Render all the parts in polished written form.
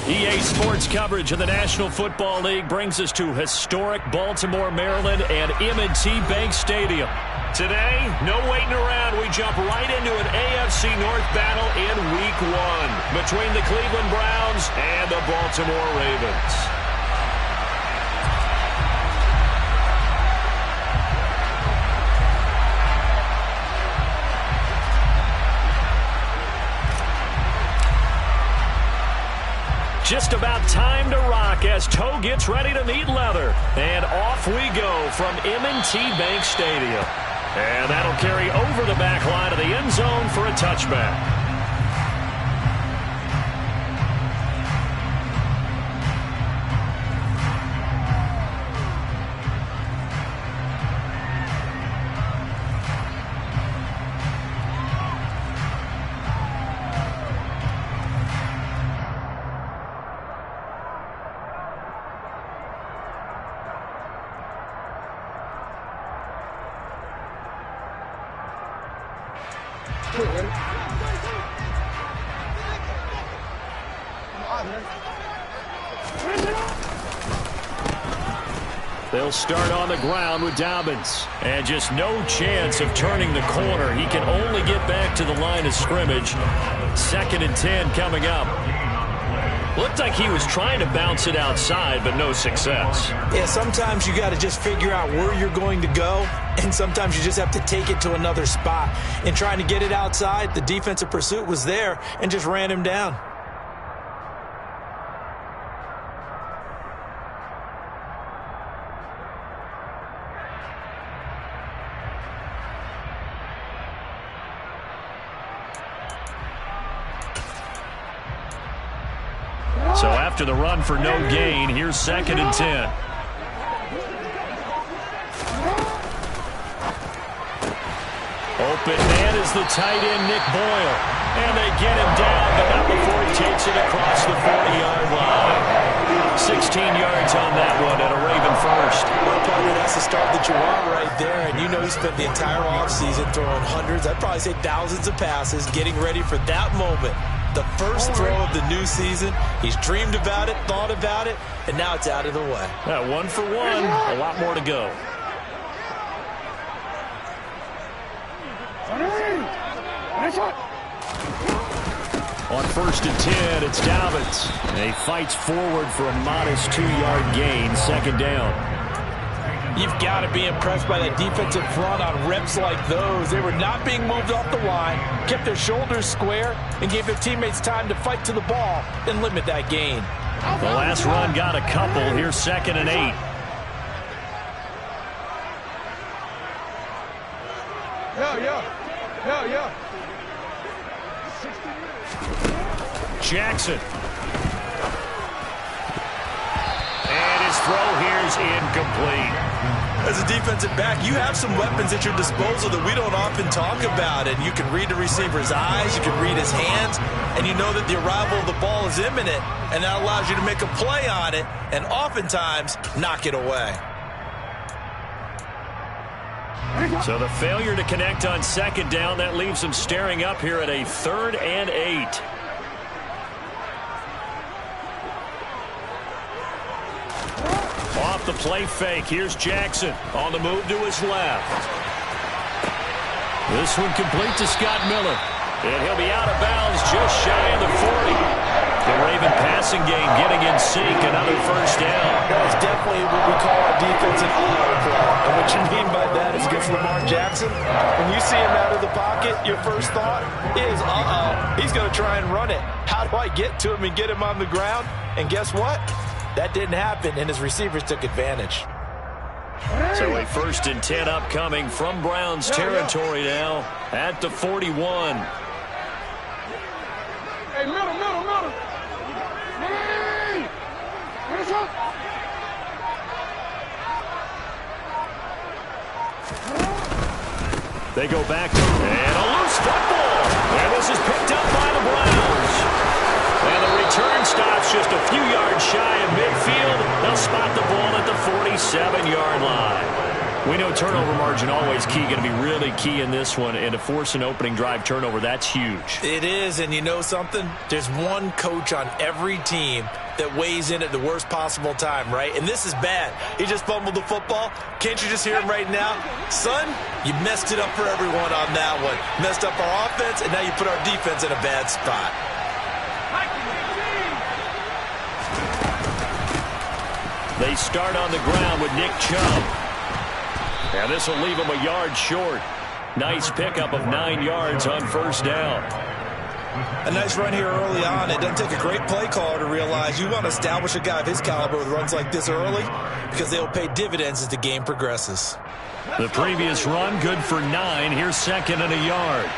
EA Sports coverage of the National Football League brings us to historic Baltimore, Maryland and M&T Bank Stadium. Today, no waiting around. We jump right into an AFC North battle in Week 1 between the Cleveland Browns and the Baltimore Ravens. Just about time to rock as Toe gets ready to meet leather. And off we go from M&T Bank Stadium. And that'll carry over the back line of the end zone for a touchback. They'll start on the ground with Dobbins. And just no chance of turning the corner. He can only get back to the line of scrimmage. 2nd and 10 coming up. Looked like he was trying to bounce it outside, but no success. Yeah, sometimes you got to just figure out where you're going to go, and sometimes you just have to take it to another spot. In trying to get it outside, the defensive pursuit was there and just ran him down. So after the run for no gain, here's 2nd and 10. Open man is the tight end, Nick Boyle. And they get him down, but not before he takes it across the 40-yard line. 16 yards on that one and a Raven first. Well, partner, that's the start that you want right there. And you know he spent the entire offseason throwing hundreds, I'd probably say thousands of passes, getting ready for that moment. The first throw of the new season. He's dreamed about it, thought about it, and now it's out of the way. Yeah, 1 for 1, a lot more to go. On 1st and 10, it's Dobbins. And he fights forward for a modest 2-yard gain, 2nd down. You've got to be impressed by that defensive front on reps like those. They were not being moved off the line, kept their shoulders square, and gave their teammates time to fight to the ball and limit that gain. The last run got a couple. Here's 2nd and 8. Jackson. And his throw here's incomplete. As a defensive back, you have some weapons at your disposal that we don't often talk about. And you can read the receiver's eyes, you can read his hands, and you know that the arrival of the ball is imminent. And that allows you to make a play on it and oftentimes knock it away. So the failure to connect on 2nd down, that leaves him staring up here at a 3rd and 8. Off the play fake, here's Jackson on the move to his left. This one complete to Scott Miller. And he'll be out of bounds just shy of the 40. The Raven passing game getting in sync, another 1st down. That's definitely what we call our defensive auto play. And what you mean by that is against Lamar Jackson, when you see him out of the pocket, your first thought is, he's going to try and run it. How do I get to him and get him on the ground? And guess what? That didn't happen, and his receivers took advantage. So a 1st and 10 upcoming from Browns territory now at the 41. Hey, middle. Hey! Finish up! They go back to and a loose football. And this is picked up by the Browns. And the return stops just a few yards shy of midfield. They'll spot the ball at the 47-yard line. We know turnover margin always key, going to be really key in this one, and to force an opening drive turnover, that's huge. It is, and you know something? There's one coach on every team that weighs in at the worst possible time, right? And this is bad. He just fumbled the football. Can't you just hear him right now? Son, you messed it up for everyone on that one. Messed up our offense, and now you put our defense in a bad spot. They start on the ground with Nick Chubb. And this will leave him a yard short. Nice pickup of 9 yards on first down. A nice run here early on. It doesn't take a great play caller to realize you want to establish a guy of his caliber with runs like this early because they'll pay dividends as the game progresses. The previous run, good for 9. Here's second and a yard.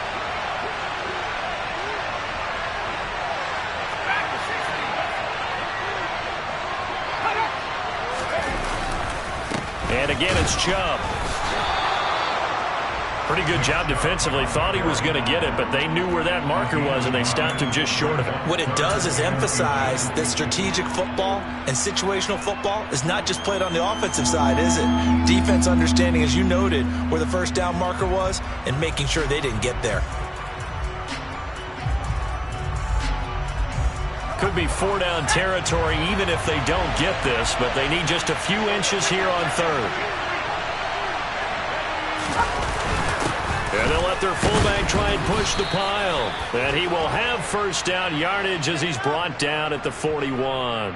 And again, it's Chubb. Pretty good job defensively. Thought he was going to get it, but they knew where that marker was, and they stopped him just short of it. What it does is emphasize that strategic football and situational football is not just played on the offensive side, is it? Defense understanding, as you noted, where the first down marker was and making sure they didn't get there. Could be 4-down territory even if they don't get this, but they need just a few inches here on third. And they'll let their fullback try and push the pile. And he will have first down yardage as he's brought down at the 41.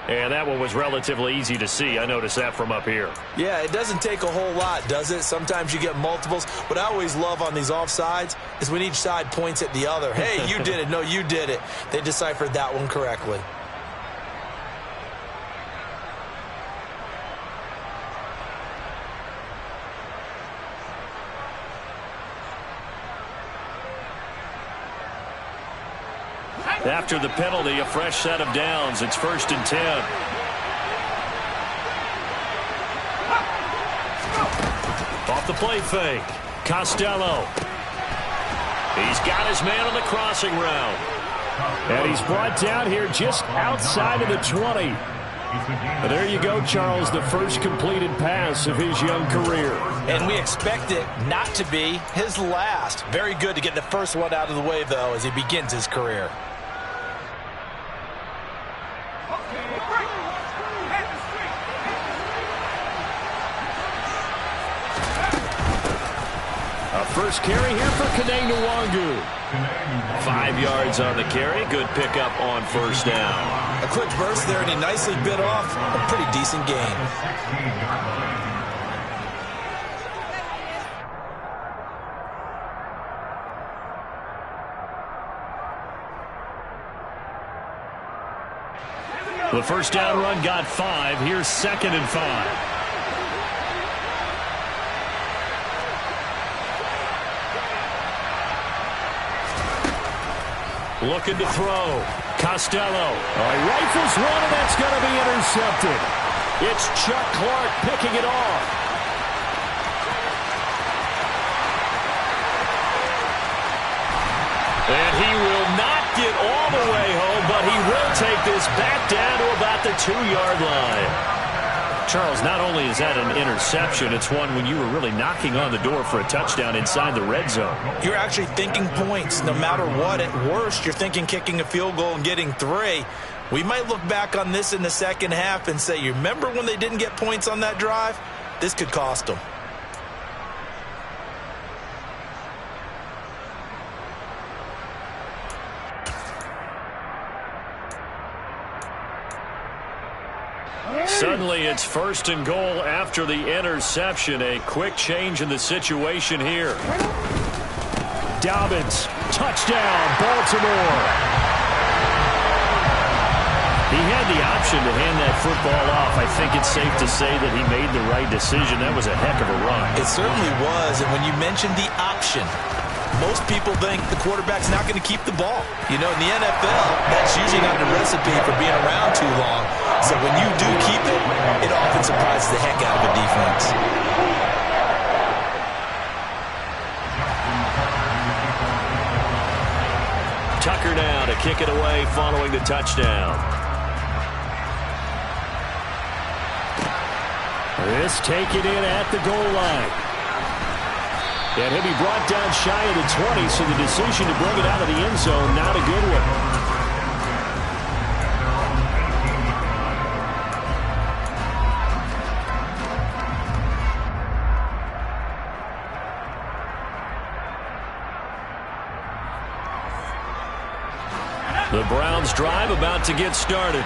And that one was relatively easy to see. I noticed that from up here. Yeah, it doesn't take a whole lot, does it? Sometimes you get multiples. What I always love on these offsides is when each side points at the other. Hey, you did it. No, you did it. They deciphered that one correctly. After the penalty, a fresh set of downs. It's 1st and 10. Off the play fake. Costello. He's got his man on the crossing route. And he's brought down here just outside of the 20. But there you go, Charles, the first completed pass of his young career. And we expect it not to be his last. Very good to get the first one out of the way, though, as he begins his career. First carry here for Kene Nwangu. 5 yards on the carry. Good pickup on first down. A quick burst there, and he nicely bit off a pretty decent gain. The first down run got 5. Here's 2nd and 5. Looking to throw. Costello. He rifles one, and that's going to be intercepted. It's Chuck Clark picking it off. And he will not get all the way home, but he will take this back down to about the 2-yard line. Charles, not only is that an interception, it's one when you were really knocking on the door for a touchdown inside the red zone. You're actually thinking points no matter what. At worst, you're thinking kicking a field goal and getting 3. We might look back on this in the second half and say, you remember when they didn't get points on that drive? This could cost them. Suddenly, it's 1st and goal after the interception. A quick change in the situation here. Dobbins, touchdown, Baltimore. He had the option to hand that football off. I think it's safe to say that he made the right decision. That was a heck of a run. It certainly was, and when you mentioned the option, most people think the quarterback's not going to keep the ball. You know, in the NFL, that's usually not the recipe for being around too long. So when you do keep it, it often surprises the heck out of a defense. Tucker now to kick it away following the touchdown. This taken in at the goal line. And he'll be brought down shy of the 20, so the decision to bring it out of the end zone, not a good one. The Browns drive about to get started.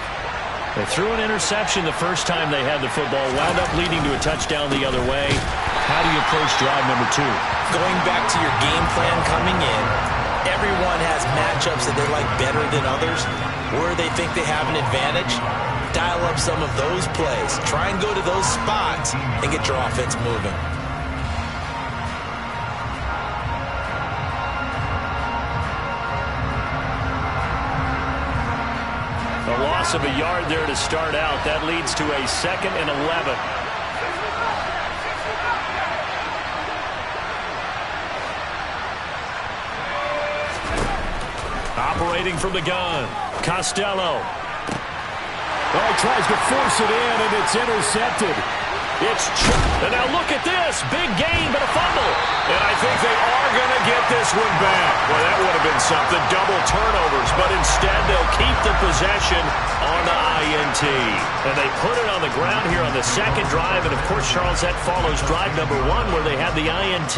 They threw an interception the first time they had the football, wound up leading to a touchdown the other way. How do you approach drive number 2? Going back to your game plan coming in, everyone has matchups that they like better than others. Where they think they have an advantage, dial up some of those plays. Try and go to those spots and get your offense moving. A loss of a yard there to start out. That leads to a 2nd and 11. Operating from the gun, Costello. Oh, he tries to force it in, and it's intercepted. It's and now look at this. Big gain, but a fumble. And I think they are going to get this one back. Well, that would have been something. Double turnovers, but instead they'll keep the possession on the INT. And they put it on the ground here on the second drive. And, of course, Charles, that follows drive number 1 where they had the INT.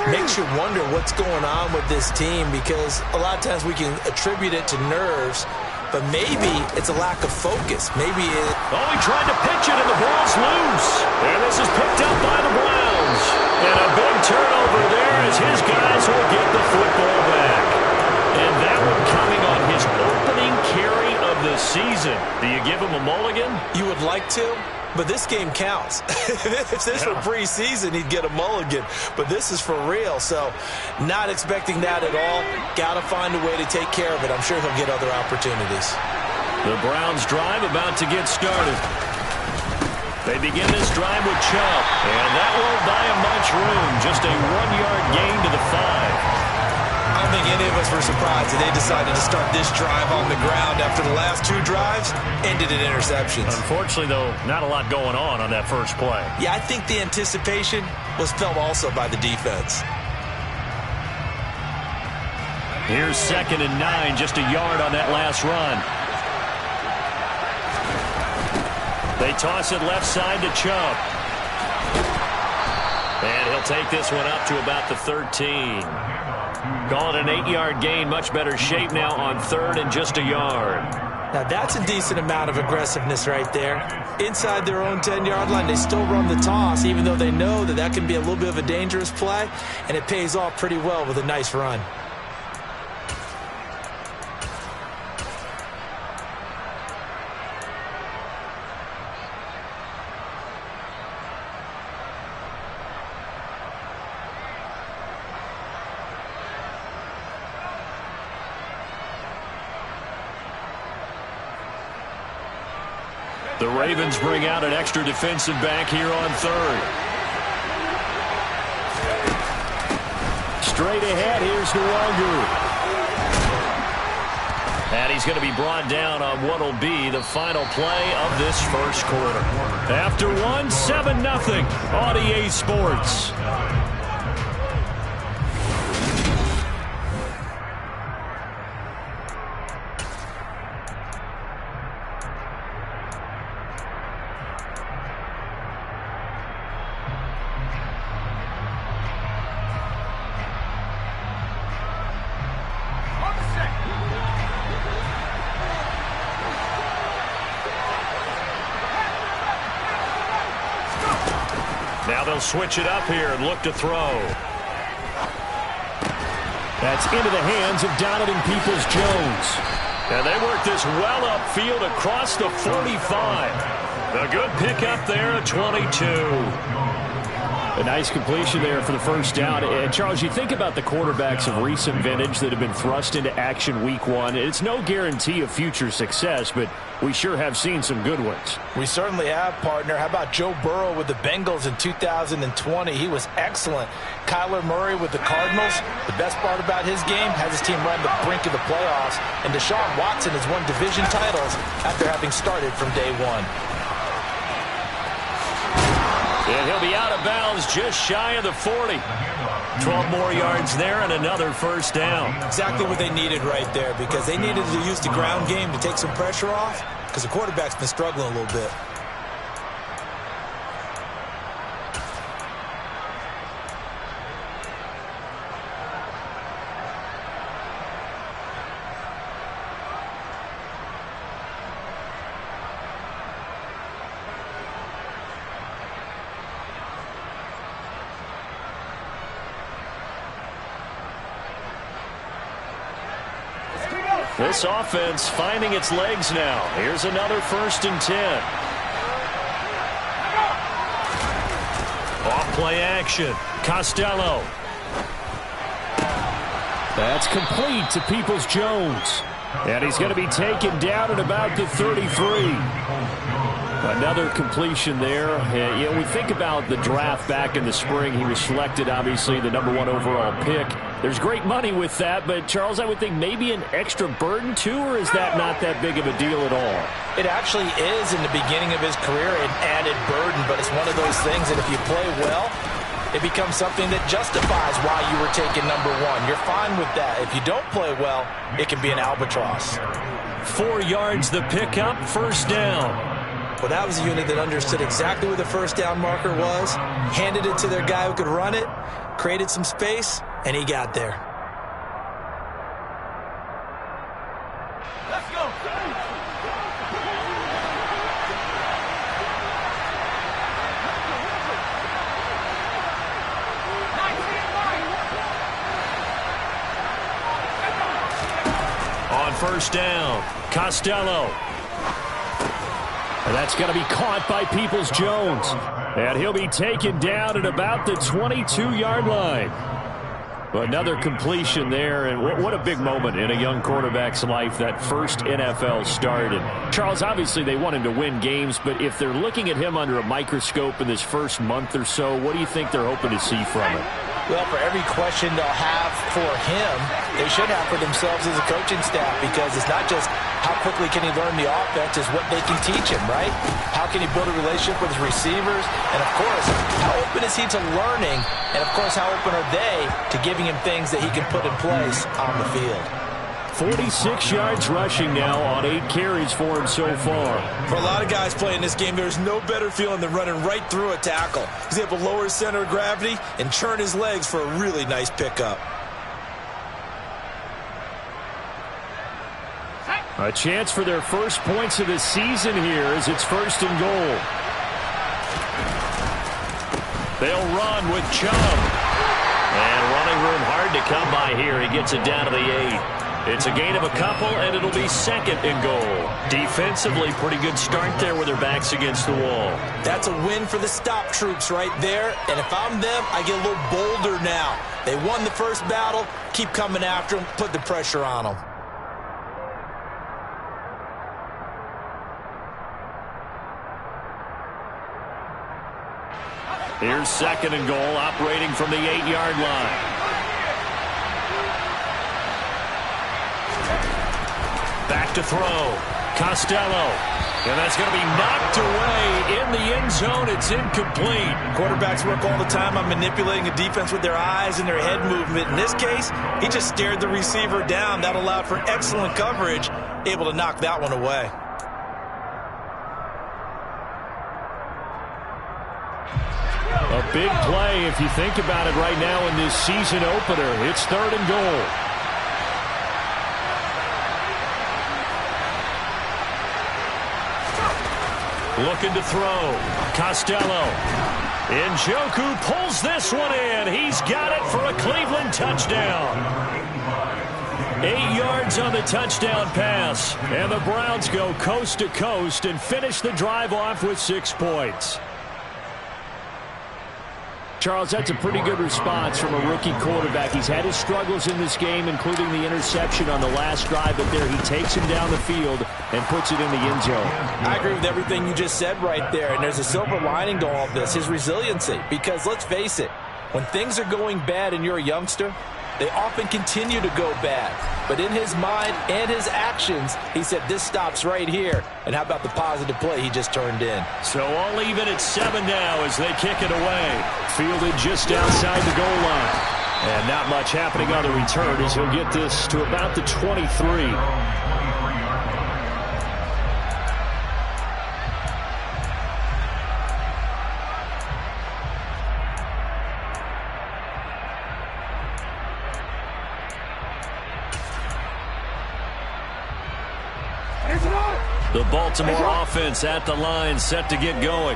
Makes you wonder what's going on with this team because a lot of times we can attribute it to nerves. But maybe it's a lack of focus. Maybe it... Oh, he tried to pitch it, and the ball's loose. And this is picked up by the Browns. And a big turnover there as his guys will get the football back. And that one coming on his opening carry of the season. Do you give him a mulligan? You would like to, but this game counts. If this were preseason, he'd get a mulligan. But this is for real, so not expecting that at all. Got to find a way to take care of it. I'm sure he'll get other opportunities. The Browns drive about to get started. They begin this drive with Chubb, and that won't buy him much room. Just a 1-yard gain to the 5. I don't think any of us were surprised that they decided to start this drive on the ground after the last 2 drives ended in interceptions. Unfortunately, though, not a lot going on that first play. Yeah, I think the anticipation was felt also by the defense. Here's 2nd and 9, just a yard on that last run. They toss it left side to Chubb. And he'll take this one up to about the 13. Call it an 8-yard gain. Much better shape now on 3rd and just a yard. Now that's a decent amount of aggressiveness right there. Inside their own 10-yard line, they still run the toss, even though they know that that can be a little bit of a dangerous play, and it pays off pretty well with a nice run. The Ravens bring out an extra defensive back here on 3rd. Straight ahead, here's Nwangu. And he's going to be brought down on what will be the final play of this first quarter. After 1, 7-0 on EA Sports. Now they'll switch it up here and look to throw. That's into the hands of Donovan Peoples-Jones. And they work this well upfield across the 45. A good pickup there at 22. A nice completion there for the first down. And, Charles, you think about the quarterbacks of recent vintage that have been thrust into action week 1. It's no guarantee of future success, but we sure have seen some good ones. We certainly have, partner. How about Joe Burrow with the Bengals in 2020? He was excellent. Kyler Murray with the Cardinals. The best part about his game has his team right on the brink of the playoffs. And Deshaun Watson has won division titles after having started from day 1. And he'll be out of bounds just shy of the 40. 12 more yards there and another first down. Exactly what they needed right there, because they needed to use the ground game to take some pressure off, because the quarterback's been struggling a little bit. This offense finding its legs now. Here's another 1st and 10. Off play action. Costello. That's complete to Peoples-Jones. And he's going to be taken down at about the 33. Another completion there. You know, we think about the draft back in the spring. He was selected, obviously, the #1 overall pick. There's great money with that, but, Charles, I would think maybe an extra burden, too, or is that not that big of a deal at all? It actually is in the beginning of his career an added burden, but it's one of those things that if you play well, it becomes something that justifies why you were taken #1. You're fine with that. If you don't play well, it can be an albatross. 4 yards the pickup, 1st down. Well, that was a unit that understood exactly where the first down marker was, handed it to their guy who could run it, created some space, and he got there. Let's go. On 1st down, Costello. And that's going to be caught by Peoples-Jones. And he'll be taken down at about the 22-yard line. Another completion there, and what a big moment in a young quarterback's life, that first NFL start. And Charles, obviously they want him to win games, but if they're looking at him under a microscope in this first month or so, what do you think they're hoping to see from him? Well, for every question they'll have for him, they should have for themselves as a coaching staff, because it's not just how quickly can he learn the offense, it's what they can teach him, right? How can he build a relationship with his receivers? And, of course, how open is he to learning? And, of course, how open are they to giving him things that he can put in place on the field? 46 yards rushing now on 8 carries for him so far. For a lot of guys playing this game, there's no better feeling than running right through a tackle. He's able to lower his center of gravity and churn his legs for a really nice pickup. A chance for their first points of the season here as it's 1st and goal. They'll run with Chubb. And running room hard to come by here. He gets it down to the 8. It's a gain of a couple, and it'll be 2nd and goal. Defensively, pretty good start there with their backs against the wall. That's a win for the stop troops right there. And if I'm them, I get a little bolder now. They won the first battle. Keep coming after them. Put the pressure on them. Here's 2nd and goal, operating from the 8-yard line. Back to throw. Costello. And that's going to be knocked away in the end zone. It's incomplete. Quarterbacks work all the time on manipulating a defense with their eyes and their head movement. In this case, he just stared the receiver down. That allowed for excellent coverage, able to knock that one away. A big play if you think about it right now in this season opener. It's 3rd and goal. Looking to throw. Costello. Njoku pulls this one in. He's got it for a Cleveland touchdown. 8 yards on the touchdown pass. And the Browns go coast to coast and finish the drive off with 6 points. Charles, that's a pretty good response from a rookie quarterback. He's had his struggles in this game, including the interception on the last drive, but there he takes him down the field and puts it in the end zone. I agree with everything you just said right there, and there's a silver lining to all of this, his resiliency. Because let's face it, when things are going bad and you're a youngster, They often continue to go bad. But in his mind and his actions, he said this stops right here. And how about the positive play he just turned in? So all even at 7 now as they kick it away. Fielded just outside the goal line. And not much happening on the return as he'll get this to about the 23. The Baltimore offense at the line, set to get going.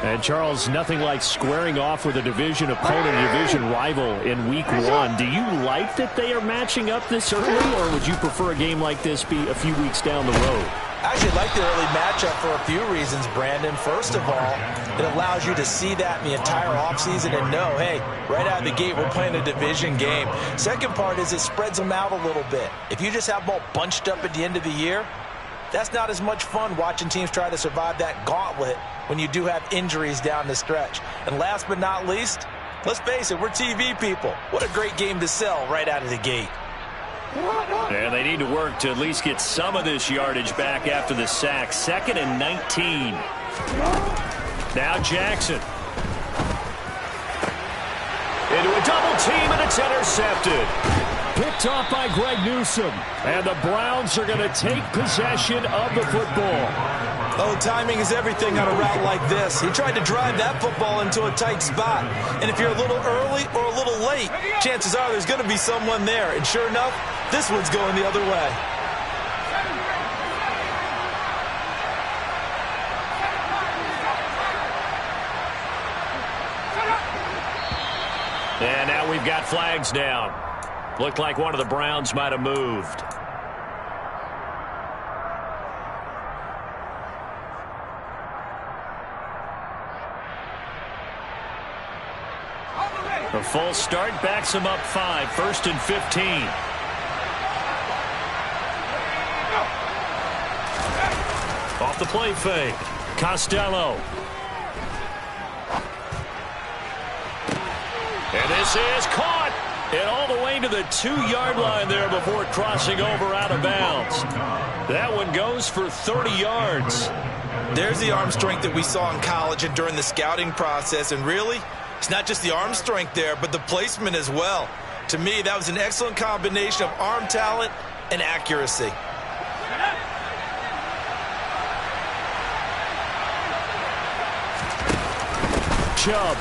And, Charles, nothing like squaring off with a division opponent, a division rival in Week 1. Do you like that they are matching up this early, or would you prefer a game like this be a few weeks down the road? I actually like the early matchup for a few reasons, Brandon. First of all, it allows you to see that in the entire offseason and know, hey, right out of the gate, we're playing a division game. Second part is it spreads them out a little bit. If you just have them all bunched up at the end of the year, that's not as much fun watching teams try to survive that gauntlet when you do have injuries down the stretch. And last but not least, let's face it, we're TV people. What a great game to sell right out of the gate. And they need to work to at least get some of this yardage back after the sack. 2nd and 19. Now Jackson. Into a double team, and it's intercepted. Picked off by Greg Newsome. And the Browns are going to take possession of the football. Oh, timing is everything on a route like this. He tried to drive that football into a tight spot. And if you're a little early or a little late, chances are there's going to be someone there. And sure enough, this one's going the other way. And now we've got flags down. Looked like one of the Browns might have moved. A full start backs him up 5. 1st and 15. Off the play fake. Costello. And this is caught. And all the way to the 2-yard line there before crossing over out of bounds. That one goes for 30 yards. There's the arm strength that we saw in college and during the scouting process. And really, it's not just the arm strength there, but the placement as well. To me, that was an excellent combination of arm talent and accuracy. Chubb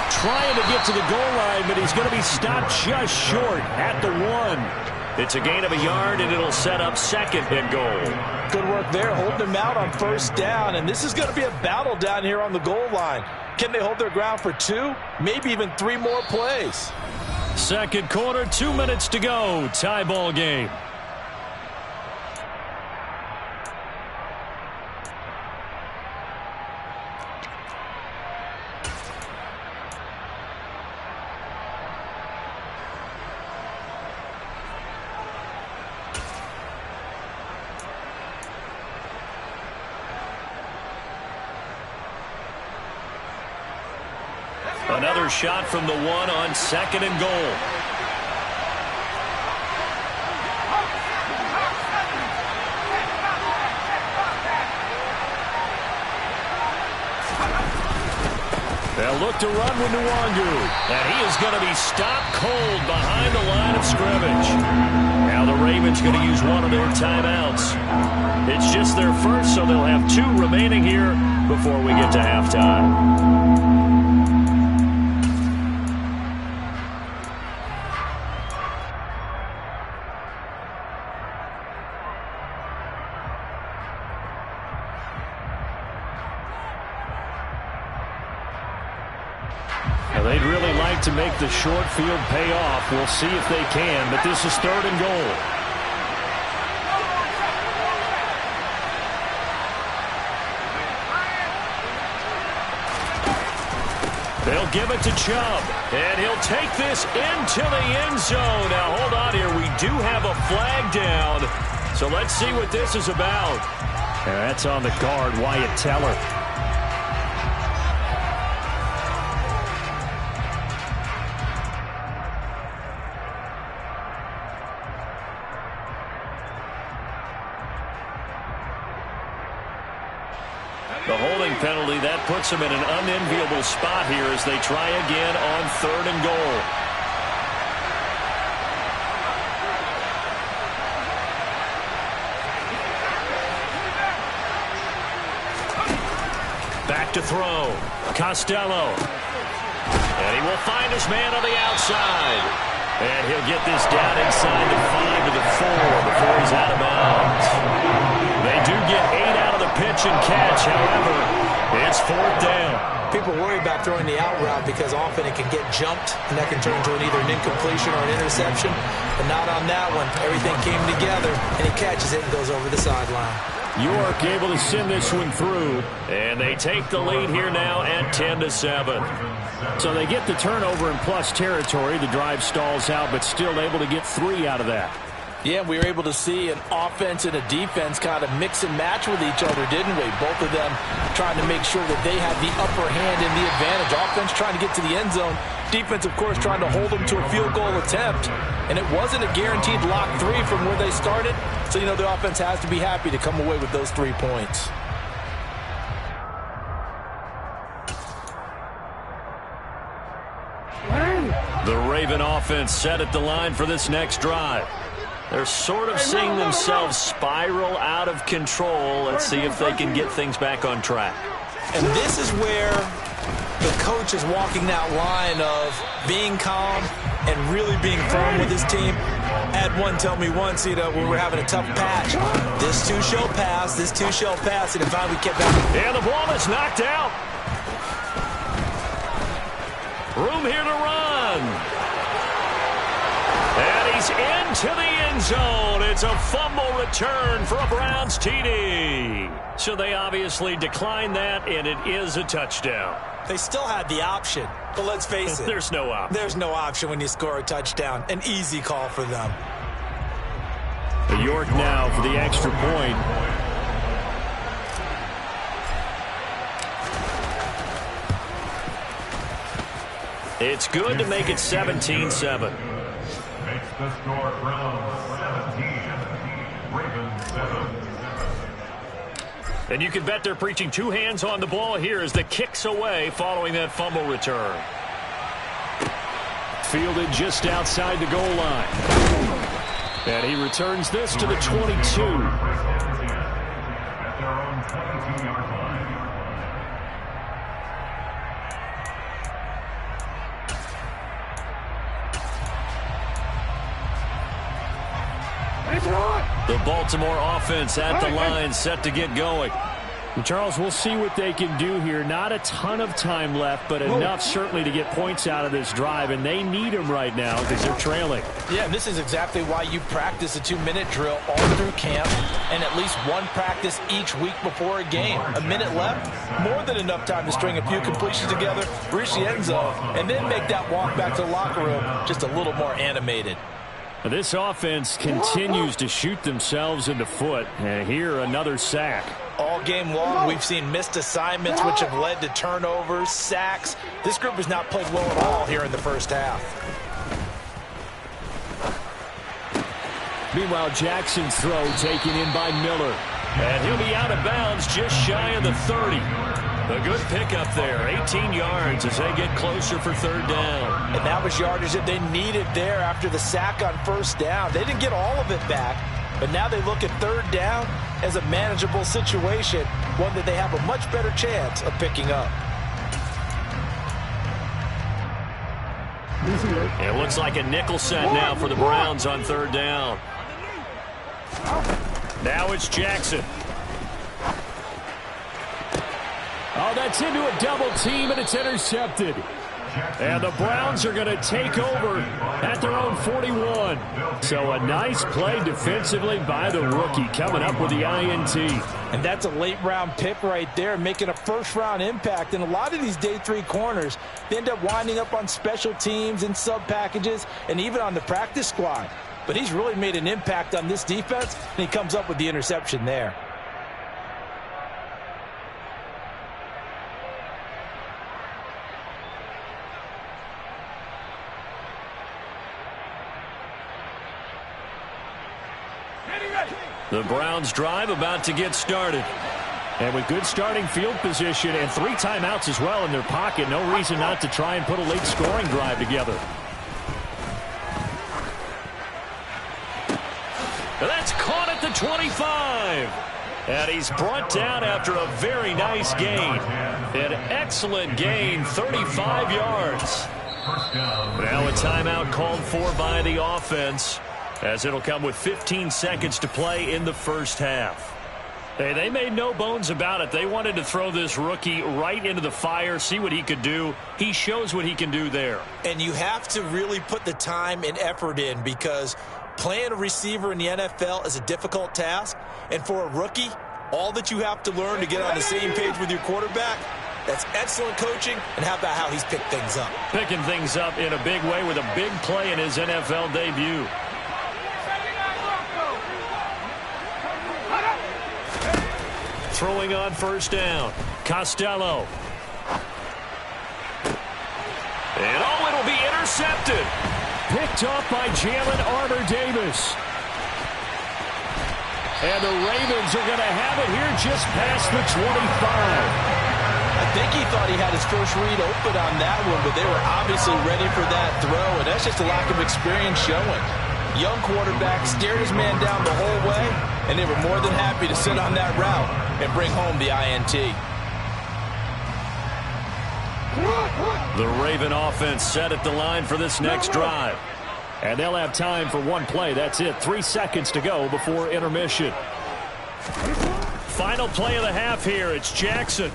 trying to get to the goal line, but he's going to be stopped just short at the 1. It's a gain of a yard, and it'll set up 2nd and goal. Good work there, holding him out on 1st down, and this is going to be a battle down here on the goal line. Can they hold their ground for 2, maybe even 3 more plays? 2nd quarter, 2 minutes to go. Tie ball game. Another shot from the 1 on 2nd and goal. They'll look to run with Nwangu. And he is going to be stopped cold behind the line of scrimmage. Now the Ravens going to use one of their timeouts. It's just their first, so they'll have 2 remaining here before we get to halftime. They'd really like to make the short field pay off. We'll see if they can, but this is 3rd and goal. They'll give it to Chubb, and he'll take this into the end zone. Now, hold on here. We do have a flag down, so let's see what this is about. And that's on the guard, Wyatt Teller. The holding penalty, that puts them in an unenviable spot here as they try again on 3rd and goal. Back to throw. Costello. And he will find his man on the outside. And he'll get this down inside the 5 to the 4 before he's out of bounds. They do get 8 out of the pitch and catch. However, it's 4th down. People worry about throwing the out route because often it can get jumped, and that can turn into either an incompletion or an interception. But not on that one. Everything came together, and he catches it and goes over the sideline. York able to send this one through, and they take the lead here now at 10-7. So they get the turnover in plus territory. The drive stalls out, but still able to get 3 out of that. Yeah, we were able to see an offense and a defense kind of mix and match with each other, didn't we? Both of them trying to make sure that they had the upper hand and the advantage. Offense trying to get to the end zone. Defense, of course, trying to hold them to a field goal attempt. And it wasn't a guaranteed lock 3 from where they started. So, the offense has to be happy to come away with those 3 points. The Raven offense set at the line for this next drive. They're sort of seeing themselves spiral out of control. Let's see if they can get things back on track. And this is where the coach is walking that line of being calm and really being firm with his team. Had one tell me once, when we're having a tough patch, this too shall pass, this too shall pass, and finally we kept back. And the ball is knocked out. Room here to run. And he's into the end zone. It's a fumble return for a Browns TD. So they obviously declined that, and it is a touchdown. They still had the option, but let's face it. There's no option. There's no option when you score a touchdown. An easy call for them. York now for the extra point. It's good to make it 17-7. Makes the score Browns 17, Ravens 7. And you can bet they're preaching 2 hands on the ball here as the kick's away following that fumble return. Fielded just outside the goal line. And he returns this to the 22. At their own 22-yard line. The Baltimore offense at the line, set to get going. Charles, we'll see what they can do here. Not a ton of time left, but enough certainly to get points out of this drive, and they need them right now because they're trailing. Yeah, and this is exactly why you practice a 2-minute drill all through camp and at least one practice each week before a game. A minute left, more than enough time to string a few completions together, reach the end zone, and then make that walk back to the locker room just a little more animated. This offense continues to shoot themselves in the foot, and here another sack. All game long, we've seen missed assignments which have led to turnovers, sacks. This group has not played well at all here in the first half. Meanwhile, Jackson's throw taken in by Miller. And he'll be out of bounds just shy of the 30. A good pickup there, 18 yards as they get closer for 3rd down. And that was yardage that they needed there after the sack on 1st down. They didn't get all of it back, but now they look at 3rd down as a manageable situation, one that they have a much better chance of picking up. It looks like a nickel set now for the Browns on 3rd down. Now it's Jackson. Oh, that's into a double team, and it's intercepted. And the Browns are going to take over at their own 41. So a nice play defensively by the rookie coming up with the INT. And that's a late-round pick right there, making a first-round impact. And a lot of these day 3 corners, they end up winding up on special teams and sub-packages and even on the practice squad. But he's really made an impact on this defense, and he comes up with the interception there. The Browns drive about to get started. And with good starting field position and 3 timeouts as well in their pocket, no reason not to try and put a late scoring drive together. That's caught at the 25. And he's brought down after a very nice gain. An excellent gain, 35 yards. Now a timeout called for by the offense, as it'll come with 15 seconds to play in the first half. Hey, they made no bones about it. They wanted to throw this rookie right into the fire, see what he could do. He shows what he can do there. And you have to really put the time and effort in, because playing a receiver in the NFL is a difficult task. And for a rookie, all that you have to learn to get on the same page with your quarterback, that's excellent coaching. And how about how he's picked things up? Picking things up in a big way with a big play in his NFL debut. Throwing on first down. Costello. And it'll be intercepted. Picked off by Jalen Armour-Davis. And the Ravens are going to have it here just past the 25. I think he thought he had his first read open on that one, but they were obviously ready for that throw, and that's just a lack of experience showing. Young quarterback stared his man down the whole way, and they were more than happy to sit on that route and bring home the INT. The Raven offense set at the line for this next drive. And they'll have time for one play. That's it. 3 seconds to go before intermission. Final play of the half here. It's Jackson.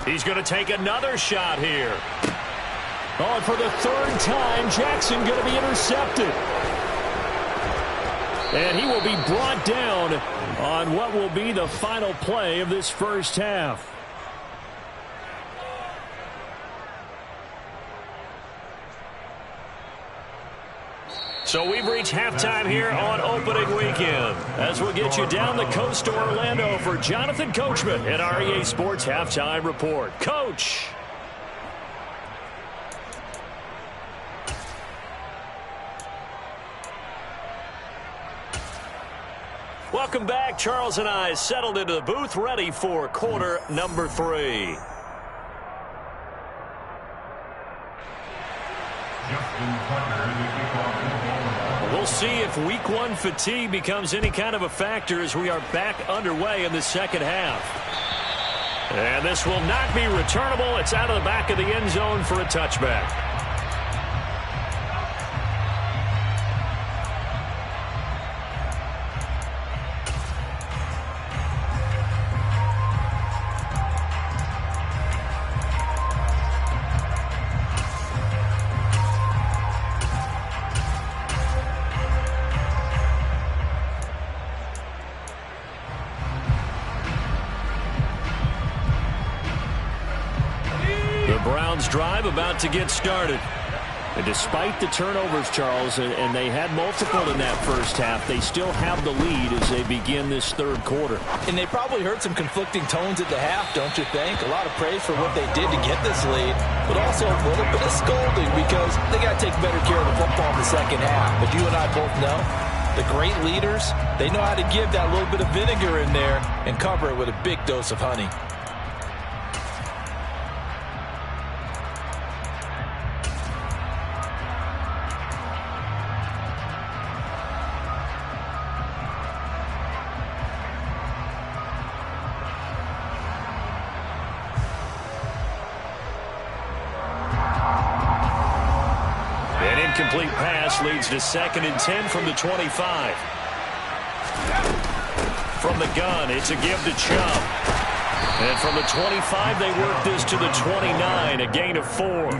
He's going to take another shot here. Oh, and for the 3rd time, Jackson going to be intercepted. And he will be brought down on what will be the final play of this first half. So we've reached halftime here on opening weekend, as we'll get you down the coast to Orlando for Jonathan Coachman at our EA Sports Halftime Report. Coach. Welcome back. Charles and I settled into the booth, ready for quarter number 3. We'll see if week 1 fatigue becomes any kind of a factor as we are back underway in the second half. And this will not be returnable. It's out of the back of the end zone for a touchback. Drive about to get started. And despite the turnovers, Charles, and they had multiple in that first half, they still have the lead as they begin this third quarter. And they probably heard some conflicting tones at the half, don't you think? A lot of praise for what they did to get this lead, but also a little bit of scolding because they got to take better care of the football in the second half. But you and I both know the great leaders, they know how to give that little bit of vinegar in there and cover it with a big dose of honey. Incomplete pass leads to 2nd and 10 from the 25. From the gun, it's a give to Chubb. And from the 25, they work this to the 29, a gain of 4.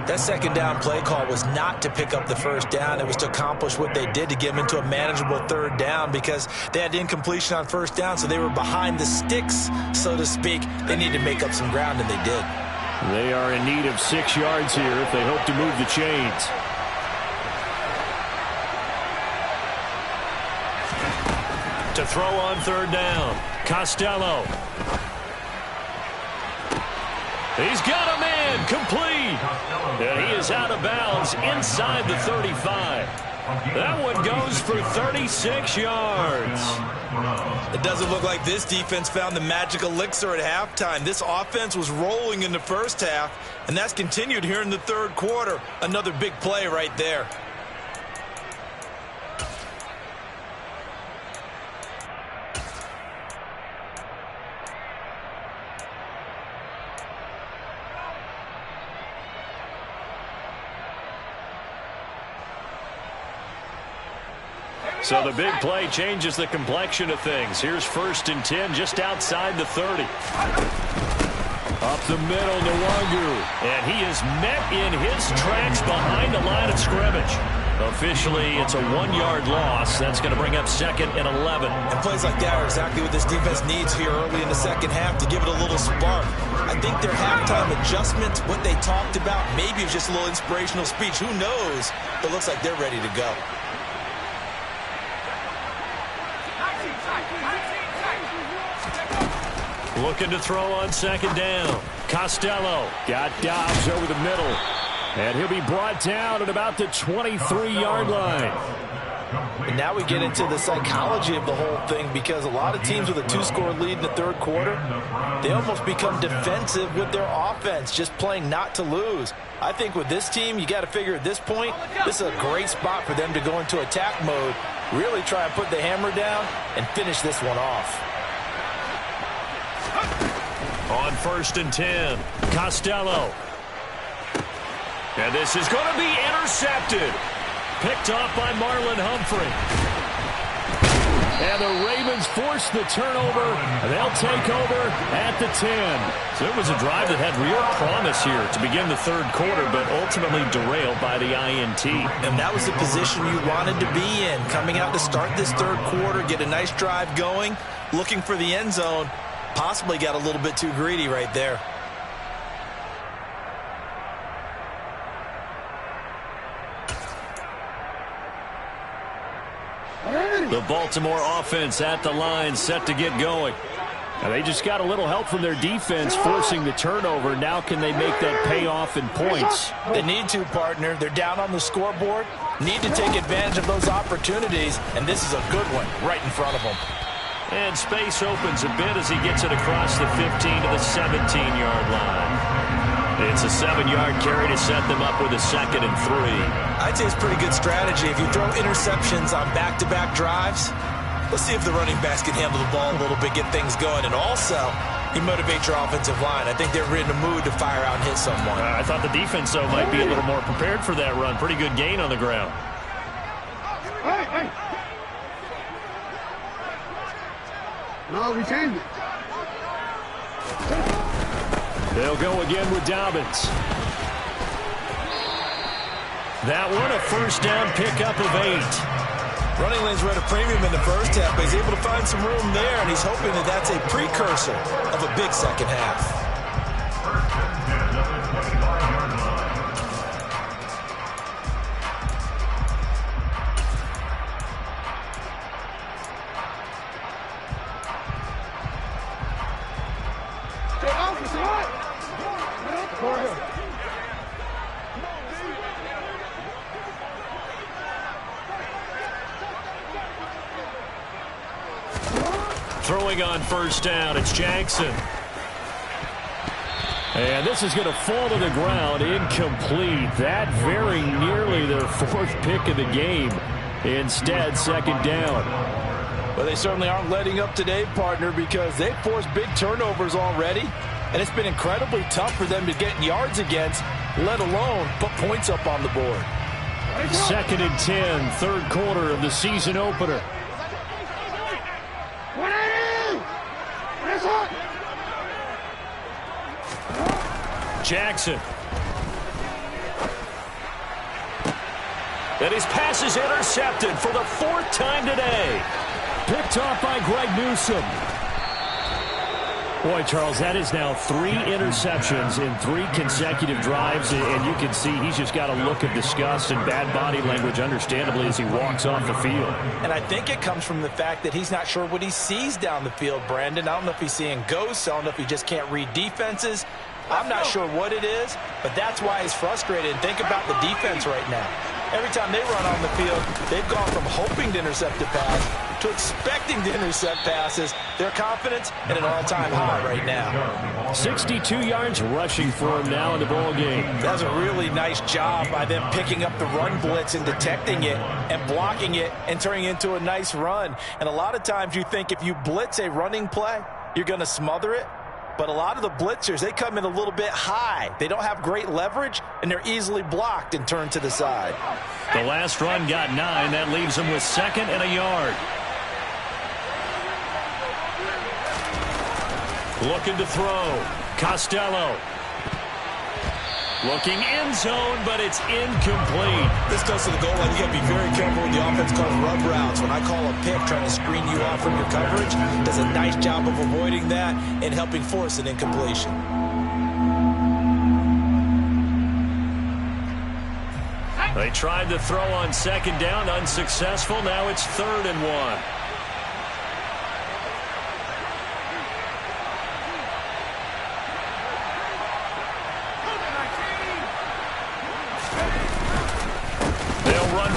That second down play call was not to pick up the first down. It was to accomplish what they did to get them into a manageable 3rd down because they had incompletion on first down, so they were behind the sticks, so to speak. They needed to make up some ground, and they did. They are in need of 6 yards here if they hope to move the chains. To throw on 3rd down, Costello. He's got a man complete. And he is out of bounds inside the 35. That one goes for 36 yards. It doesn't look like this defense found the magic elixir at halftime. This offense was rolling in the first half, and that's continued here in the third quarter. Another big play right there. So the big play changes the complexion of things. Here's 1st and 10 just outside the 30. Up the middle, Nwangu. And he is met in his tracks behind the line of scrimmage. Officially, it's a 1-yard loss. That's going to bring up 2nd and 11. And plays like that are exactly what this defense needs here early in the second half to give it a little spark. I think their halftime adjustments, what they talked about, maybe it's just a little inspirational speech. Who knows? But it looks like they're ready to go. Looking to throw on 2nd down. Costello got Dobbs over the middle. And he'll be brought down at about the 23-yard line. And now we get into the psychology of the whole thing, because a lot of teams with a 2-score lead in the third quarter, they almost become defensive with their offense, just playing not to lose. I think with this team, you got to figure at this point, this is a great spot for them to go into attack mode, really try and put the hammer down and finish this one off. on 1st and 10. Costello. And this is going to be intercepted. Picked off by Marlon Humphrey. And the Ravens force the turnover. They'll take over at the 10. So it was a drive that had real promise here to begin the third quarter, but ultimately derailed by the INT. And that was the position you wanted to be in. Coming out to start this third quarter, get a nice drive going, looking for the end zone. Possibly got a little bit too greedy right there. The Baltimore offense at the line, set to get going. Now they just got a little help from their defense forcing the turnover. Now can they make that pay off in points? They need to, partner. They're down on the scoreboard. Need to take advantage of those opportunities, and this is a good one right in front of them. And space opens a bit as he gets it across the 15 to the 17-yard line. It's a 7-yard carry to set them up with a 2nd and 3. I'd say it's pretty good strategy. If you throw interceptions on back-to-back drives, let's see if the running backs can handle the ball a little bit, get things going. And also, he motivates your offensive line. I think they're in the mood to fire out and hit someone. I thought the defense, though, might be a little more prepared for that run. Pretty good gain on the ground. Hey. No, we changed it. They'll go again with Dobbins. That one, a first down pickup of 8. Running lanes were at a premium in the first half, but he's able to find some room there, and he's hoping that that's a precursor of a big second half. Throwing on first down, it's Jackson. And this is going to fall to the ground, incomplete. That very nearly their 4th pick of the game. Instead, 2nd down. Well, they certainly aren't letting up today, partner, because they've forced big turnovers already, and it's been incredibly tough for them to get yards against, let alone put points up on the board. 2nd and 10, third quarter of the season opener. Jackson. And his pass is intercepted for the 4th time today. Picked off by Greg Newsome. Boy, Charles, that is now 3 interceptions in 3 consecutive drives, and you can see he's just got a look of disgust and bad body language, understandably, as he walks off the field. And I think it comes from the fact that he's not sure what he sees down the field, Brandon. I don't know if he's seeing ghosts. I don't know if he just can't read defenses. I'm not sure what it is, but that's why he's frustrated. And think about the defense right now. Every time they run on the field, they've gone from hoping to intercept a pass to expecting to intercept passes. Their confidence at an all-time high right now. 62 yards rushing for him now in the ball game. That's a really nice job by them picking up the run blitz and detecting it and blocking it and turning it into a nice run. And a lot of times you think if you blitz a running play, you're going to smother it. But a lot of the blitzers, they come in a little bit high. They don't have great leverage, and they're easily blocked and turned to the side. The last run got 9. That leaves them with 2nd and a yard. Looking to throw. Costello. Looking end zone, but it's incomplete. This goes to the goal line. You got to be very careful with the offense called rub routes. When I call a pick trying to screen you off from your coverage, does a nice job of avoiding that and helping force an incompletion. They tried to throw on 2nd down, unsuccessful. Now it's 3rd and 1.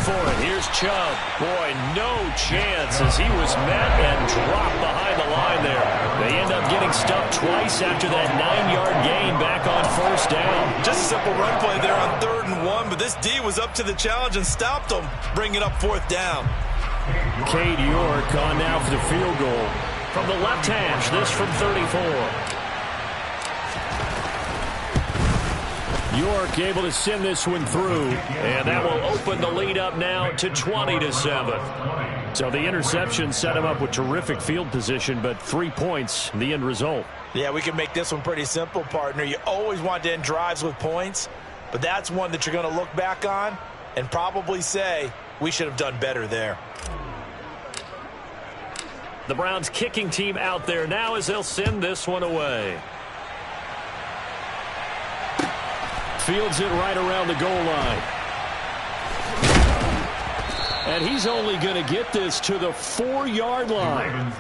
For it. Here's Chubb. Boy, no chance as he was met and dropped behind the line there. They end up getting stuffed twice after that 9-yard gain back on 1st down. Just a simple run play there on 3rd and 1, but this D was up to the challenge and stopped them, bringing up 4th down. Cade York on now for the field goal. From the left hash, this from 34. York able to send this one through, and that will open the lead up now to 20-7. So the interception set him up with terrific field position, but 3 points, the end result. Yeah, we can make this one pretty simple, partner. You always want to end drives with points, but that's one that you're going to look back on and probably say, we should have done better there. The Browns kicking team out there now as they'll send this one away. Fields it right around the goal line. And he's only going to get this to the 4-yard line.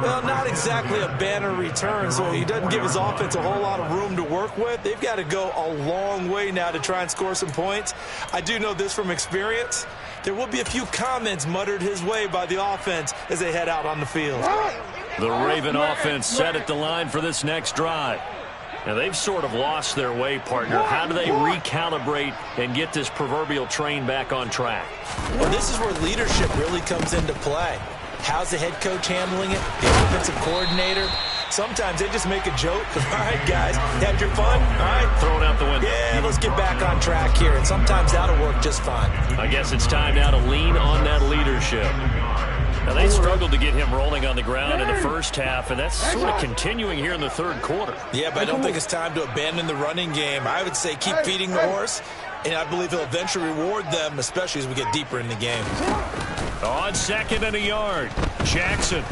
Well, not exactly a banner return, so he doesn't give his offense a whole lot of room to work with. They've got to go a long way now to try and score some points. I do know this from experience. There will be a few comments muttered his way by the offense as they head out on the field. The Raven offense set at the line for this next drive. Now, they've sort of lost their way, partner. How do they recalibrate and get this proverbial train back on track? Well, this is where leadership really comes into play. How's the head coach handling it? The offensive coordinator? Sometimes they just make a joke. All right, guys, had your fun? All right. Throw it out the window. Yeah, let's get back on track here. And sometimes that'll work just fine. I guess it's time now to lean on that leadership. Now, they struggled to get him rolling on the ground in the first half, and that's sort of continuing here in the 3rd quarter. Yeah, but I don't think it's time to abandon the running game. I would say keep feeding the horse, and I believe he'll eventually reward them, especially as we get deeper in the game. On 2nd and a yard, Jackson.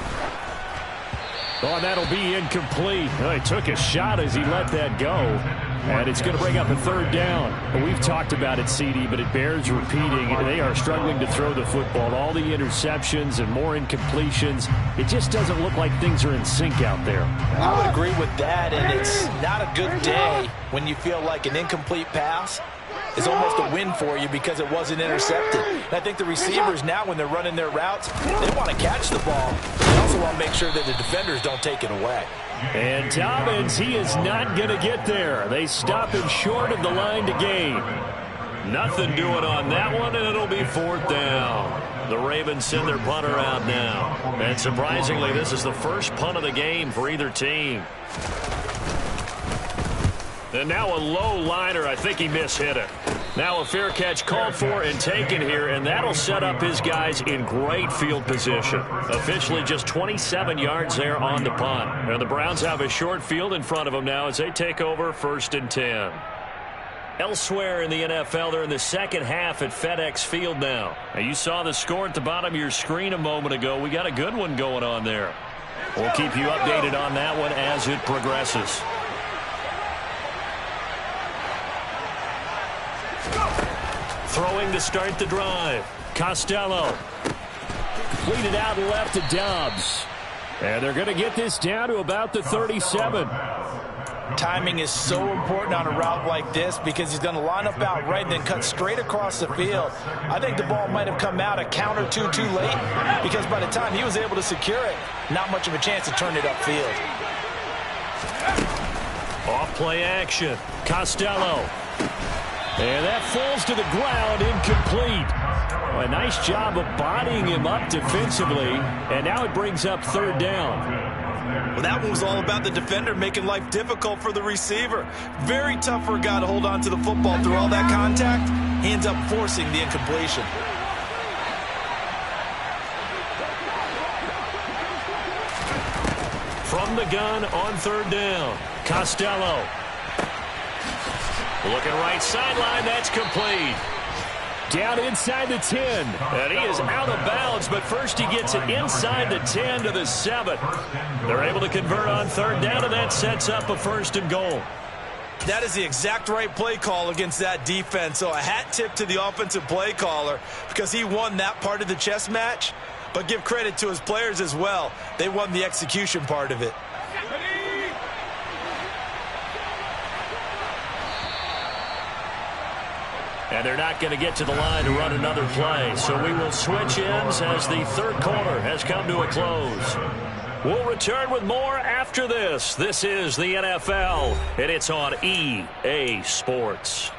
Oh, that'll be incomplete. Oh, he took a shot as he let that go. And it's going to bring up a 3rd down. We've talked about it, CD, but it bears repeating. They are struggling to throw the football. All the interceptions and more incompletions. It just doesn't look like things are in sync out there. I would agree with that, and it's not a good day when you feel like an incomplete pass is almost a win for you because it wasn't intercepted. And I think the receivers now, when they're running their routes, they want to catch the ball. They also want to make sure that the defenders don't take it away. And Dobbins, he is not going to get there. They stop him short of the line to gain. Nothing doing on that one, and it'll be 4th down. The Ravens send their punter out now. And surprisingly, this is the first punt of the game for either team. And now a low liner. I think he mishit it. Now a fair catch called for and taken here, and that'll set up his guys in great field position. Officially just 27 yards there on the punt. And the Browns have a short field in front of them now as they take over 1st and 10. Elsewhere in the NFL, they're in the 2nd half at FedEx Field now. Now, you saw the score at the bottom of your screen a moment ago. We got a good one going on there. We'll keep you updated on that one as it progresses. Throwing to start the drive. Costello. Completed out left to Dobbs. And they're going to get this down to about the 37. Timing is so important on a route like this because he's going to line up out right and then cut straight across the field. I think the ball might have come out a count or two too late because by the time he was able to secure it, not much of a chance to turn it upfield. Off play action. Costello. And that falls to the ground, incomplete. A nice job of bodying him up defensively, and now it brings up third down. Well, that one was all about the defender making life difficult for the receiver. Very tough for a guy to hold on to the football through all that contact. He ends up forcing the incompletion. From the gun on third down, Costello. Looking right sideline, that's complete. Down inside the 10. And he is out of bounds, but first he gets it inside the 10 to the 7. They're able to convert on third down, and that sets up a first and goal. That is the exact right play call against that defense. So a hat tip to the offensive play caller because he won that part of the chess match. But give credit to his players as well. They won the execution part of it. And they're not going to get to the line to run another play. So we will switch ends as the third quarter has come to a close. We'll return with more after this. This is the NFL, and it's on EA Sports.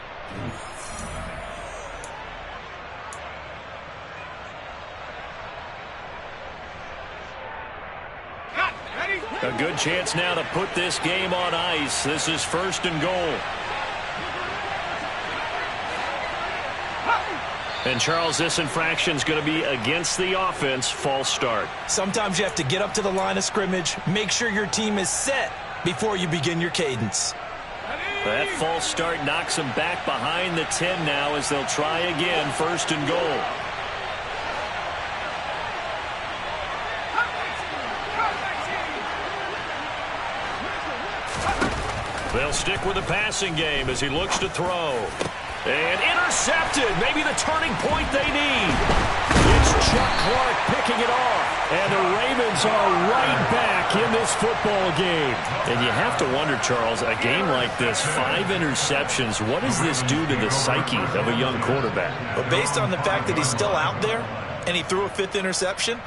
A good chance now to put this game on ice. This is first and goal. And, Charles, this infraction is going to be against the offense. False start. Sometimes you have to get up to the line of scrimmage, make sure your team is set before you begin your cadence. That false start knocks them back behind the 10 now as they'll try again, first and goal. They'll stick with the passing game as he looks to throw. And intercepted. Maybe the turning point they need. It's Chuck Clark picking it off. And the Ravens are right back in this football game. And you have to wonder, Charles, a game like this, 5 interceptions, what does this do to the psyche of a young quarterback? But based on the fact that he's still out there and he threw a 5th interception,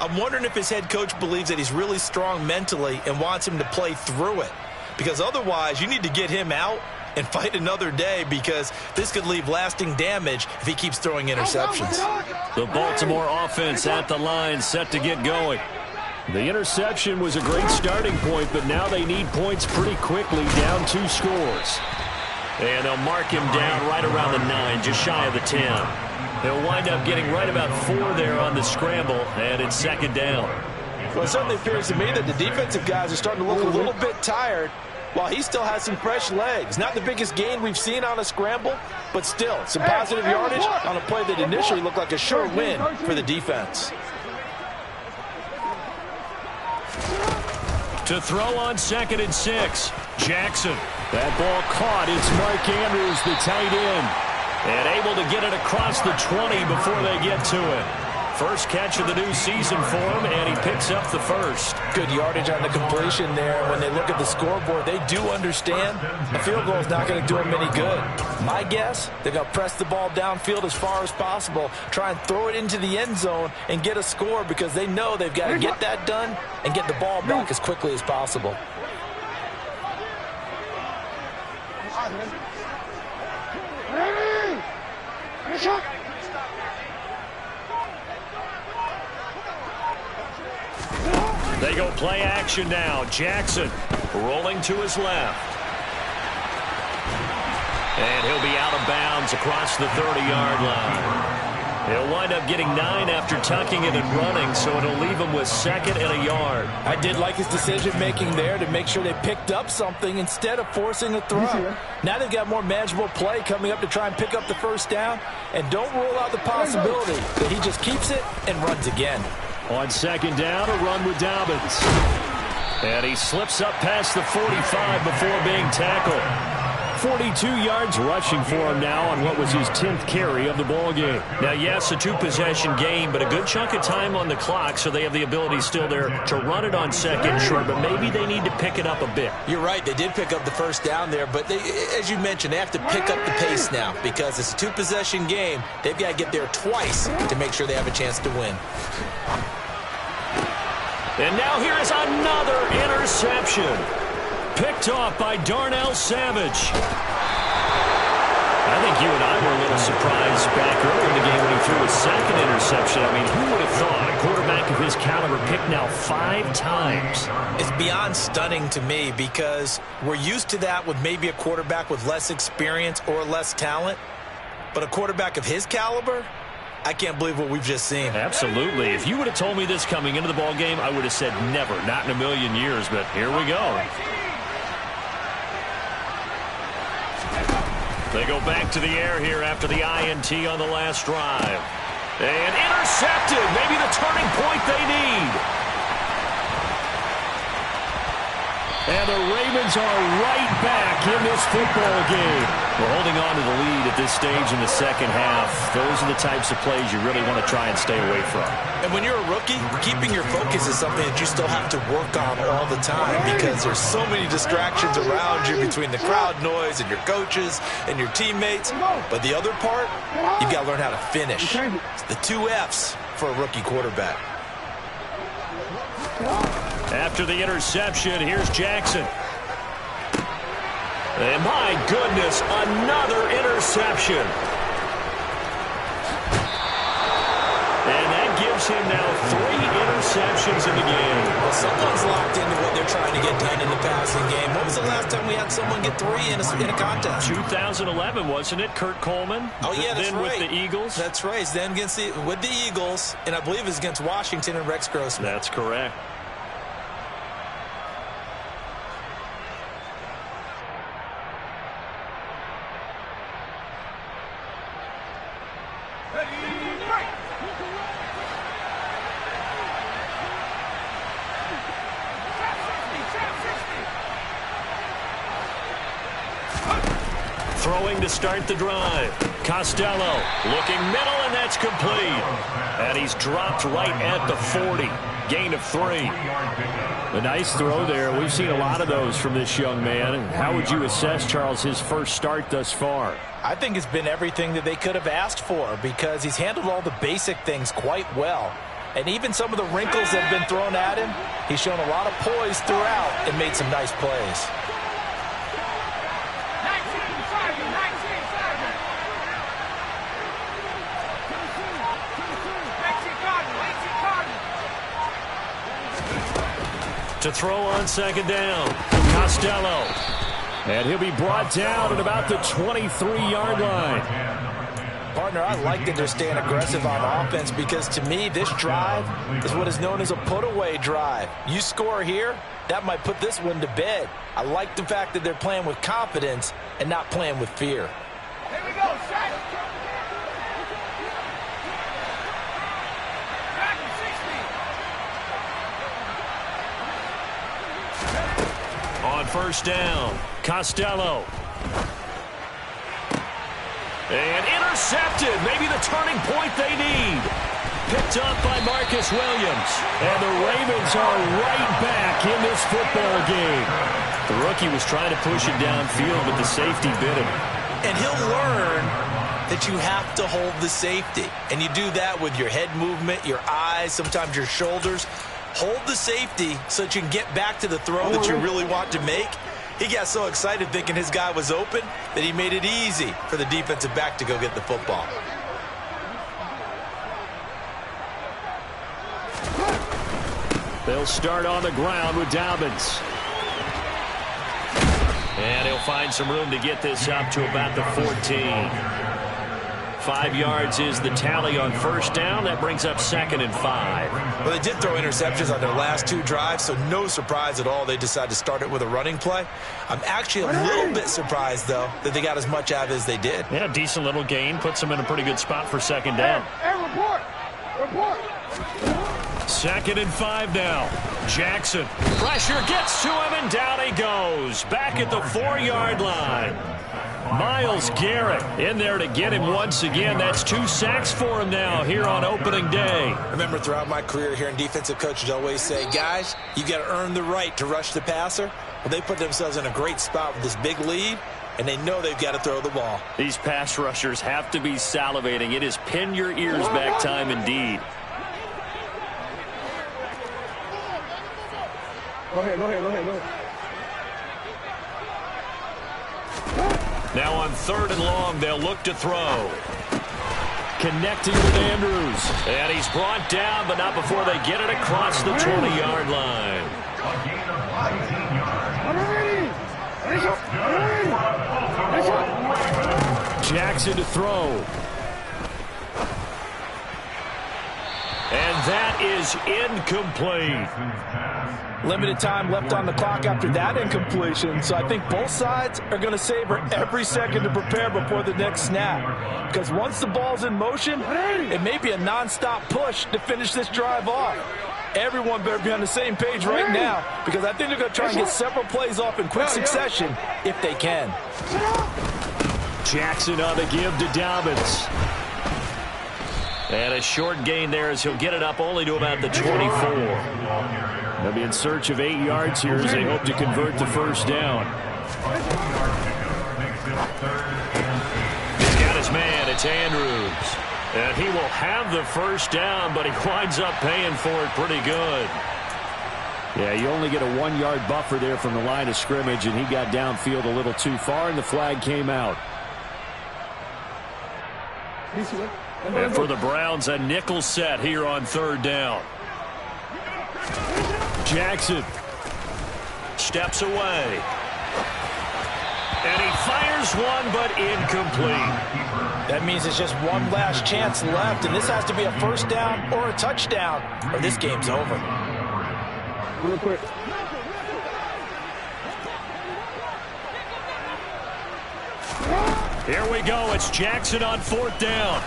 I'm wondering if his head coach believes that he's really strong mentally and wants him to play through it. Because otherwise, you need to get him out and fight another day because this could leave lasting damage if he keeps throwing interceptions. The Baltimore offense at the line, set to get going. The interception was a great starting point, but now they need points pretty quickly, down 2 scores. And they'll mark him down right around the 9, just shy of the 10. He'll wind up getting right about 4 there on the scramble, and it's second down. Well, it certainly appears to me that the defensive guys are starting to look a little bit tired while he still has some fresh legs. Not the biggest gain we've seen on a scramble, but still some positive yardage on a play that initially looked like a sure win for the defense. To throw on 2nd and 6, Jackson. That ball caught. It's Mark Andrews, the tight end. And able to get it across the 20 before they get to it. First catch of the new season for him, and he picks up the first. Good yardage on the completion there. When they look at the scoreboard, they do understand a field goal is not going to do them any good. My guess, they're going to press the ball downfield as far as possible, try and throw it into the end zone and get a score because they know they've got to get that done and get the ball back as quickly as possible. They go play action now. Jackson rolling to his left. And he'll be out of bounds across the 30-yard line. He'll wind up getting 9 after tucking it and running, so it'll leave him with 2nd and a yard. I did like his decision-making there to make sure they picked up something instead of forcing a throw. Now they've got more manageable play coming up to try and pick up the first down, and don't rule out the possibility that he just keeps it and runs again. On 2nd down, a run with Dobbins. And he slips up past the 45 before being tackled. 42 yards rushing for him now on what was his 10th carry of the ball game. Now, yes, a two-possession game, but a good chunk of time on the clock, so they have the ability still there to run it on second short, but maybe they need to pick it up a bit. You're right. They did pick up the first down there, but as you mentioned, they have to pick up the pace now because it's a two-possession game. They've got to get there twice to make sure they have a chance to win. And now here is another interception. Picked off by Darnell Savage. I think you and I were a little surprised back earlier in the game when he threw his second interception. I mean, who would have thought a quarterback of his caliber picked now 5 times? It's beyond stunning to me because we're used to that with maybe a quarterback with less experience or less talent. But a quarterback of his caliber, I can't believe what we've just seen. Absolutely. If you would have told me this coming into the ball game, I would have said never, not in a million years. But here we go. They go back to the air here after the INT on the last drive. And intercepted. Maybe the turning point they need. And the Ravens are right back in this football game. We're holding on to the lead at this stage in the second half. Those are the types of plays you really want to try and stay away from. And when you're a rookie, keeping your focus is something that you still have to work on all the time because there's so many distractions around you between the crowd noise and your coaches and your teammates. But the other part, you've got to learn how to finish. It's the 2 F's for a rookie quarterback. After the interception, here's Jackson. And my goodness, another interception. And that gives him now 3 interceptions in the game. Well, someone's locked into what they're trying to get done in the passing game. When was the last time we had someone get 3 in a contest? 2011, wasn't it? Kurt Coleman? Oh, yeah, that's then right. With the Eagles? That's right. Then with the Eagles, and I believe it was against Washington and Rex Grossman. That's correct. Throwing to start the drive. Costello looking middle, and that's complete. And he's dropped right at the 40. Gain of 3. A nice throw there. We've seen a lot of those from this young man. How would you assess, Charles, his first start thus far? I think it's been everything that they could have asked for because he's handled all the basic things quite well. And even some of the wrinkles that have been thrown at him, he's shown a lot of poise throughout and made some nice plays. To throw on second down. Costello. And he'll be brought down at about the 23-yard line. Partner, I like that they're staying aggressive on offense because to me, this drive is what is known as a put-away drive. You score here, that might put this one to bed. I like the fact that they're playing with confidence and not playing with fear. Here we go, set. On first down, Costello. And intercepted. Maybe the turning point they need. Picked up by Marcus Williams. And the Ravens are right back in this football game. The rookie was trying to push it downfield, but the safety bit him. And he'll learn that you have to hold the safety. And you do that with your head movement, your eyes, sometimes your shoulders. Hold the safety so that you can get back to the throw that you really want to make. He got so excited thinking his guy was open that he made it easy for the defensive back to go get the football. They'll start on the ground with Dobbins. And he'll find some room to get this up to about the 14. 5 yards is the tally on first down. That brings up 2nd and 5. Well, they did throw interceptions on their last 2 drives, so no surprise at all they decided to start it with a running play. I'm actually a little bit surprised, though, that they got as much out of it as they did. Yeah, decent little gain. Puts them in a pretty good spot for second down. Hey, report. Report. 2nd and 5 now. Jackson, pressure gets to him, and down he goes. Back at the 4-yard line. Myles Garrett in there to get him once again. That's 2 sacks for him now here on opening day. I remember throughout my career hearing defensive coaches always say, guys, you got to earn the right to rush the passer. Well, they put themselves in a great spot with this big lead, and they know they've got to throw the ball. These pass rushers have to be salivating. It is pin your ears back time indeed. Go ahead. Now on 3rd and long, they'll look to throw. Connecting with Andrews. And he's brought down, but not before they get it across the 20-yard line. A gain of 19 yards. Jackson to throw. And that is incomplete. Limited time left on the clock after that incompletion, so I think both sides are going to savor every second to prepare before the next snap. Because once the ball's in motion, it may be a non-stop push to finish this drive off. Everyone better be on the same page right now, because I think they're going to try and get several plays off in quick succession if they can. Jackson on the give to Dobbins. And a short gain there as he'll get it up only to about the 24. They'll be in search of 8 yards here as they hope to convert the first down. He's got his man. It's Andrews. And he will have the first down, but he winds up paying for it pretty good. Yeah, you only get a 1-yard buffer there from the line of scrimmage, and he got downfield a little too far, and the flag came out. And for the Browns, a nickel set here on 3rd down. Jackson steps away. And he fires one, but incomplete. That means it's just one last chance left, and this has to be a first down or a touchdown, or this game's over. Real quick. Here we go. It's Jackson on 4th down.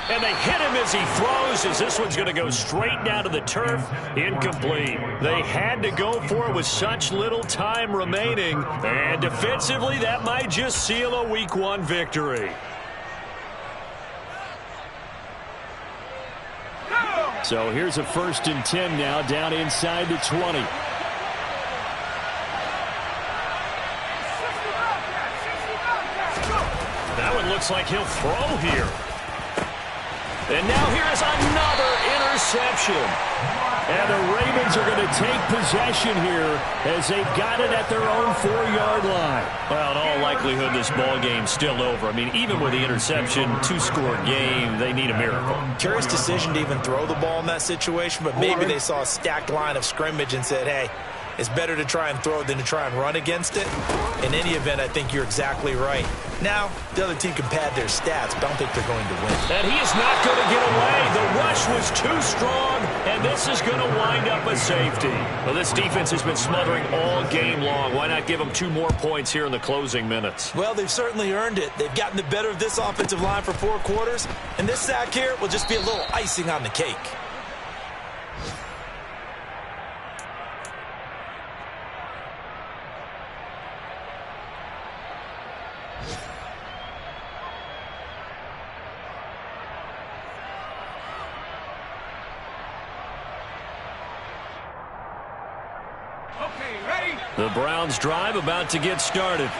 And they hit him as he throws, as this one's going to go straight down to the turf. Incomplete. They had to go for it with such little time remaining. And defensively, that might just seal a Week 1 victory. So here's a 1st and 10 now, down inside the 20. That one looks like he'll throw here. And now here is another interception. And the Ravens are going to take possession here as they've got it at their own 4-yard line. Well, in all likelihood, this ball game's still over. I mean, even with the interception, 2-score game, they need a miracle. Curious decision to even throw the ball in that situation, but maybe they saw a stacked line of scrimmage and said, hey, it's better to try and throw it than to try and run against it. In any event, I think you're exactly right. Now, the other team can pad their stats, but I don't think they're going to win. And he is not going to get away. The rush was too strong, and this is going to wind up a safety. Well, this defense has been smothering all game long. Why not give them 2 more points here in the closing minutes? Well, they've certainly earned it. They've gotten the better of this offensive line for 4 quarters, and this sack here will just be a little icing on the cake. The Browns drive about to get started.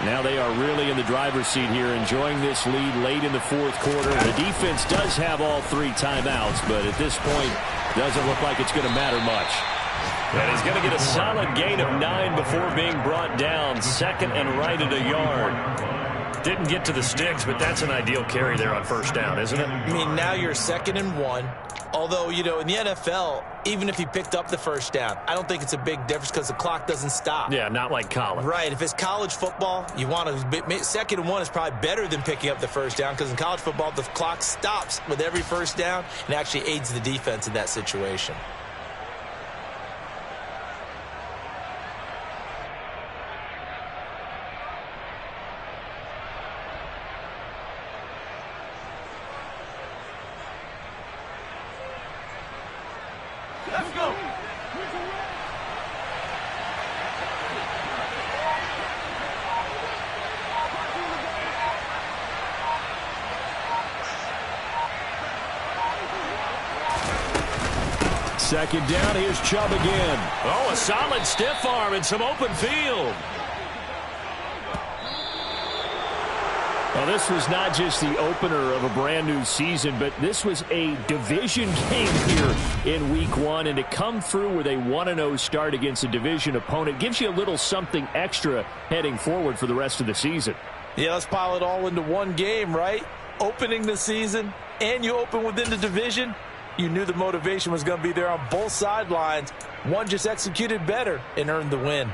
Now they are really in the driver's seat here, enjoying this lead late in the 4th quarter. The defense does have all 3 timeouts, but at this point, doesn't look like it's going to matter much. And he's going to get a solid gain of 9 before being brought down. 2nd and right at a yard. Didn't get to the sticks, but that's an ideal carry there on 1st down, isn't it? I mean, now you're 2nd and 1. Although, you know, in the NFL, even if he picked up the 1st down, I don't think it's a big difference because the clock doesn't stop. Yeah, not like college. Right. If it's college football, you want to 2nd and 1 is probably better than picking up the 1st down because in college football, the clock stops with every 1st down and actually aids the defense in that situation. Let's go. Second down, here's Chubb again. Oh, a solid stiff arm and some open field. Well, this was not just the opener of a brand new season, but this was a division game here in week 1. And to come through with a 1-0 start against a division opponent gives you a little something extra heading forward for the rest of the season. Yeah, let's pile it all into one game, right? Opening the season, and you open within the division. You knew the motivation was going to be there on both sidelines. One just executed better and earned the win.